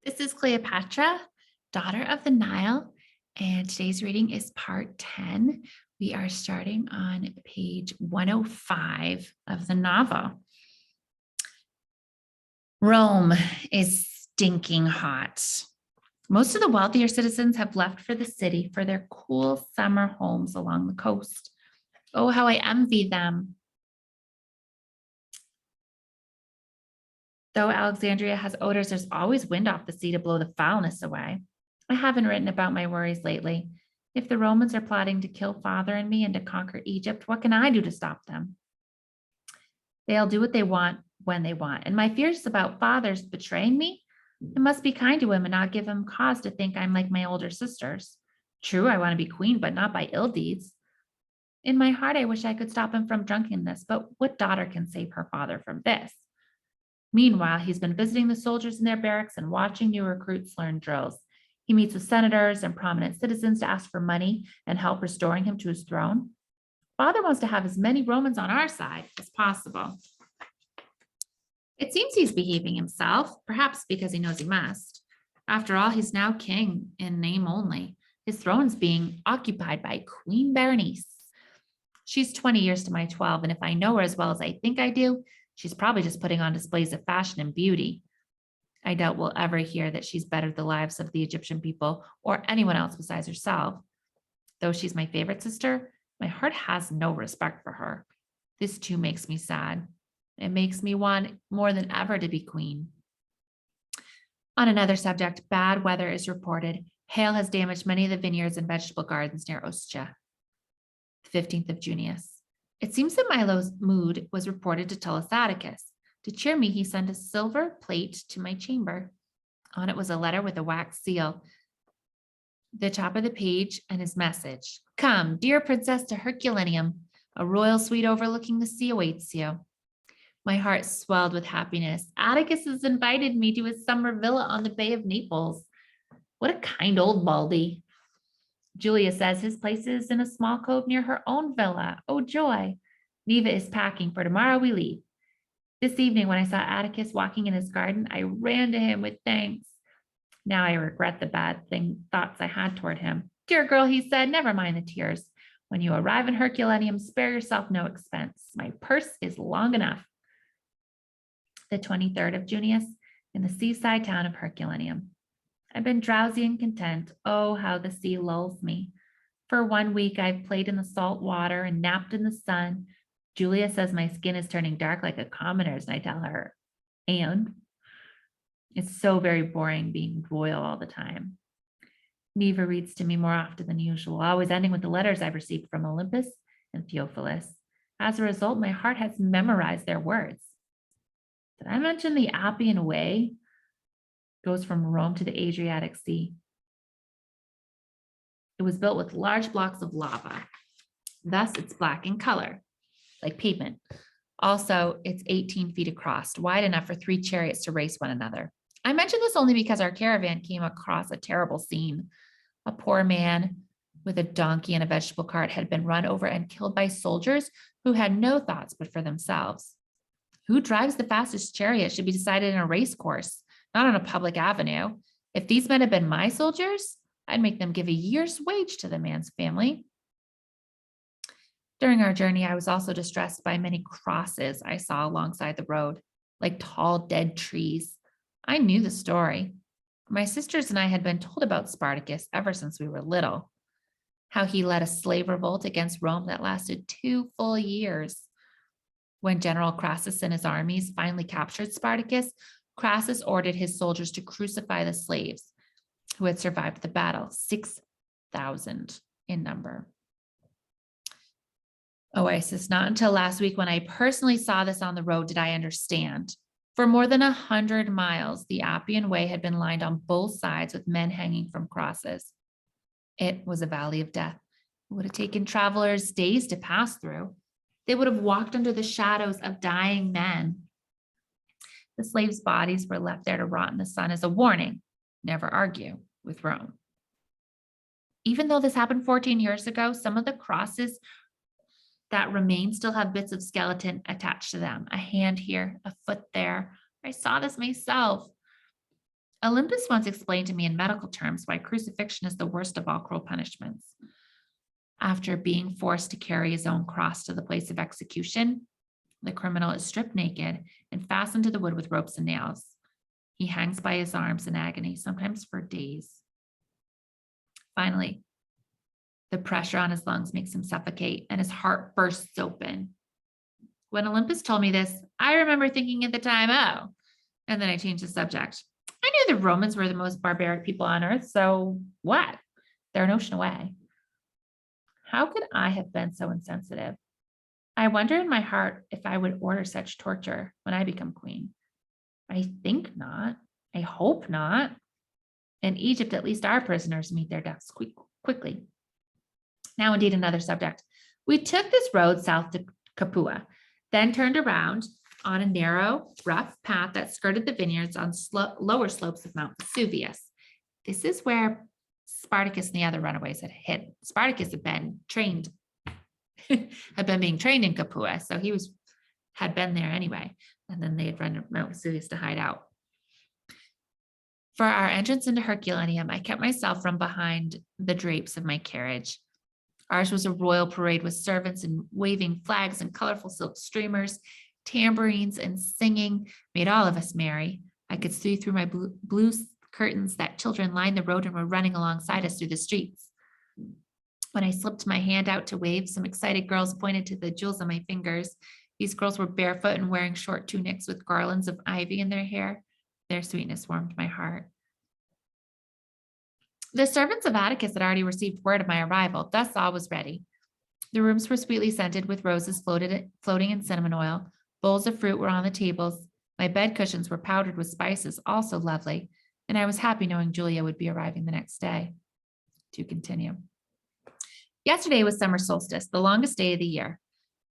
This is Cleopatra, daughter of the Nile, and today's reading is part 10. We are starting on page 105 of the novel. Rome is stinking hot. Most of the wealthier citizens have left for the city for their cool summer homes along the coast. Oh, how I envy them. Though Alexandria has odors, there's always wind off the sea to blow the foulness away. I haven't written about my worries lately. If the Romans are plotting to kill father and me and to conquer Egypt, what can I do to stop them? They'll do what they want when they want. And my fears about father's betraying me, I must be kind to him and not give him cause to think I'm like my older sisters. True, I want to be queen, but not by ill deeds. In my heart, I wish I could stop him from drunkenness, but what daughter can save her father from this? Meanwhile, he's been visiting the soldiers in their barracks and watching new recruits learn drills. He meets with senators and prominent citizens to ask for money and help restoring him to his throne. Father wants to have as many Romans on our side as possible. It seems he's behaving himself, perhaps because he knows he must. After all, he's now king in name only. His throne's being occupied by Queen Berenice. She's 20 years to my 12, and if I know her as well as I think I do, she's probably just putting on displays of fashion and beauty. I doubt we'll ever hear that she's bettered the lives of the Egyptian people or anyone else besides herself. Though she's my favorite sister, my heart has no respect for her. This too makes me sad. It makes me want more than ever to be queen. On another subject, bad weather is reported. Hail has damaged many of the vineyards and vegetable gardens near Ostia. The 15th of Junius. It seems that Milo's mood was reported to Tullus Atticus. To cheer me, he sent a silver plate to my chamber. On it was a letter with a wax seal. The top of the page and his message. Come, dear princess, to Herculaneum. A royal suite overlooking the sea awaits you. My heart swelled with happiness. Atticus has invited me to his summer villa on the Bay of Naples. What a kind old baldy. Julia says his place is in a small cove near her own villa. Oh, joy. Neva is packing, for tomorrow we leave. This evening, when I saw Atticus walking in his garden, I ran to him with thanks. Now I regret the bad thoughts I had toward him. Dear girl, he said, never mind the tears. When you arrive in Herculaneum, spare yourself no expense. My purse is long enough. The 23rd of Junius, in the seaside town of Herculaneum. I've been drowsy and content. Oh, how the sea lulls me. For 1 week, I've played in the salt water and napped in the sun. Julia says my skin is turning dark like a commoner's, and I tell her, and it's so very boring being royal all the time. Neva reads to me more often than usual, always ending with the letters I've received from Olympus and Theophilus. As a result, my heart has memorized their words. Did I mention the Appian Way goes from Rome to the Adriatic Sea? It was built with large blocks of lava. Thus, it's black in color, like pavement. Also, it's 18 feet across, wide enough for 3 chariots to race one another. I mention this only because our caravan came across a terrible scene. A poor man with a donkey and a vegetable cart had been run over and killed by soldiers who had no thoughts but for themselves. Who drives the fastest chariot should be decided in a race course, not on a public avenue. If these men had been my soldiers, I'd make them give a year's wage to the man's family. During our journey, I was also distressed by many crosses I saw alongside the road, like tall, dead trees. I knew the story. My sisters and I had been told about Spartacus ever since we were little, how he led a slave revolt against Rome that lasted 2 full years. When General Crassus and his armies finally captured Spartacus, Crassus ordered his soldiers to crucify the slaves who had survived the battle, 6,000 in number. Oasis, not until last week when I personally saw this on the road did I understand. For more than 100 miles, the Appian Way had been lined on both sides with men hanging from crosses. It was a valley of death. It would have taken travelers days to pass through. They would have walked under the shadows of dying men. The slaves' bodies were left there to rot in the sun as a warning. Never argue with Rome. Even though this happened 14 years ago, some of the crosses that remain still have bits of skeleton attached to them. A hand here, a foot there. I saw this myself. Olympus once explained to me in medical terms why crucifixion is the worst of all cruel punishments. After being forced to carry his own cross to the place of execution, the criminal is stripped naked and fastened to the wood with ropes and nails. He hangs by his arms in agony, sometimes for days. Finally, the pressure on his lungs makes him suffocate and his heart bursts open. When Olympus told me this, I remember thinking at the time, oh, and then I changed the subject. I knew the Romans were the most barbaric people on earth, so what? They're an ocean away. How could I have been so insensitive? I wonder in my heart if I would order such torture when I become queen. I think not. I hope not. In Egypt, at least our prisoners meet their deaths quickly. Now, indeed, another subject. We took this road south to Capua, then turned around on a narrow, rough path that skirted the vineyards on lower slopes of Mount Vesuvius. This is where Spartacus and the other runaways had hid. Spartacus had been being trained in Capua, so he had been there anyway. And then they had run to Mount Vesuvius to hide out. For our entrance into Herculaneum, I kept myself from behind the drapes of my carriage. Ours was a royal parade with servants and waving flags and colorful silk streamers, tambourines, and singing made all of us merry. I could see through my blue curtains that children lined the road and were running alongside us through the streets. When I slipped my hand out to wave, some excited girls pointed to the jewels on my fingers. These girls were barefoot and wearing short tunics with garlands of ivy in their hair. Their sweetness warmed my heart. The servants of Atticus had already received word of my arrival, thus all was ready. The rooms were sweetly scented with roses floating in cinnamon oil. Bowls of fruit were on the tables. My bed cushions were powdered with spices, also lovely, and I was happy knowing Julia would be arriving the next day. To continue. Yesterday was summer solstice, the longest day of the year.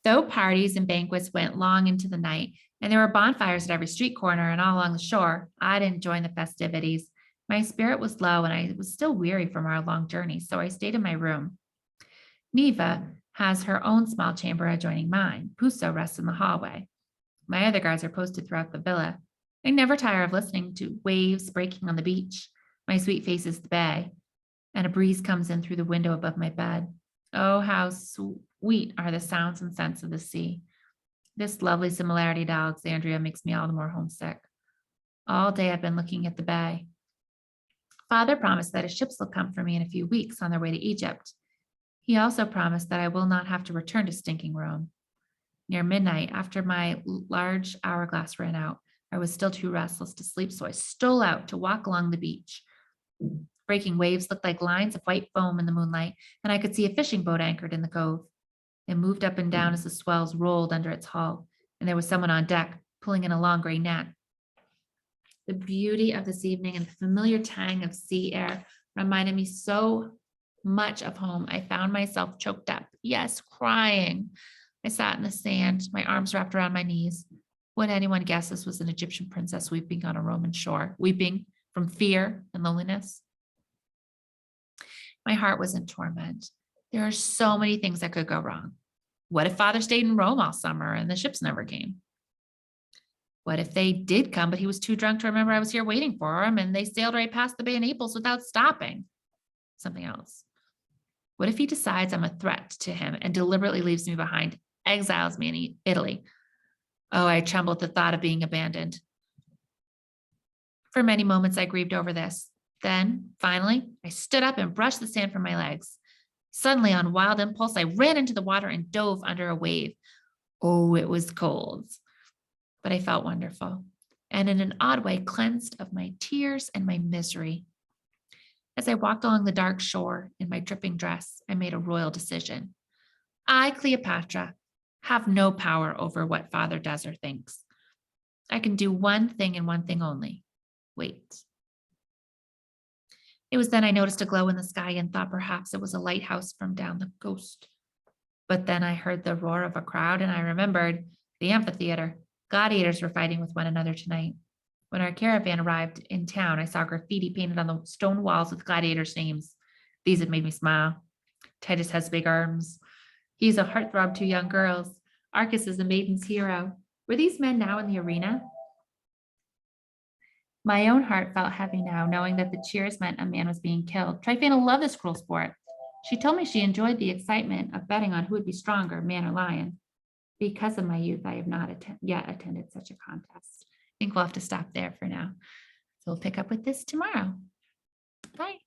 Though parties and banquets went long into the night, and there were bonfires at every street corner and all along the shore, I didn't join the festivities. My spirit was low and I was still weary from our long journey, so I stayed in my room. Neva has her own small chamber adjoining mine. Puso rests in the hallway. My other guards are posted throughout the villa. I never tire of listening to waves breaking on the beach. My sweet face is the bay, and a breeze comes in through the window above my bed. Oh, how sweet are the sounds and scents of the sea. This lovely similarity to Alexandria makes me all the more homesick. All day I've been looking at the bay. Father promised that his ships will come for me in a few weeks on their way to Egypt. He also promised that I will not have to return to stinking Rome. Near midnight, after my large hourglass ran out, I was still too restless to sleep, so I stole out to walk along the beach. Breaking waves looked like lines of white foam in the moonlight, and I could see a fishing boat anchored in the cove. It moved up and down as the swells rolled under its hull, and there was someone on deck pulling in a long gray net. The beauty of this evening and the familiar tang of sea air reminded me so much of home. I found myself choked up, yes, crying. I sat in the sand, my arms wrapped around my knees. Would anyone guess this was an Egyptian princess weeping on a Roman shore, weeping from fear and loneliness? My heart was in torment. There are so many things that could go wrong. What if Father stayed in Rome all summer and the ships never came? What if they did come, but he was too drunk to remember I was here waiting for him and they sailed right past the Bay of Naples without stopping? Something else. What if he decides I'm a threat to him and deliberately leaves me behind, exiles me in Italy? Oh, I trembled at the thought of being abandoned. For many moments, I grieved over this. Then, finally, I stood up and brushed the sand from my legs. Suddenly, on wild impulse, I ran into the water and dove under a wave. Oh, it was cold, but I felt wonderful, and in an odd way, cleansed of my tears and my misery. As I walked along the dark shore in my dripping dress, I made a royal decision. I, Cleopatra, have no power over what Father does or thinks. I can do one thing and one thing only: wait. It was then I noticed a glow in the sky and thought perhaps it was a lighthouse from down the coast. But then I heard the roar of a crowd and I remembered the amphitheater. Gladiators were fighting with one another tonight. When our caravan arrived in town, I saw graffiti painted on the stone walls with gladiators' names. These had made me smile. Titus has big arms. He's a heartthrob to young girls. Arcus is the maiden's hero. Were these men now in the arena? My own heart felt heavy now, knowing that the cheers meant a man was being killed. Tryphena loved this cruel sport. She told me she enjoyed the excitement of betting on who would be stronger, man or lion. Because of my youth, I have not yet attended such a contest. I think we'll have to stop there for now. So we'll pick up with this tomorrow. Bye.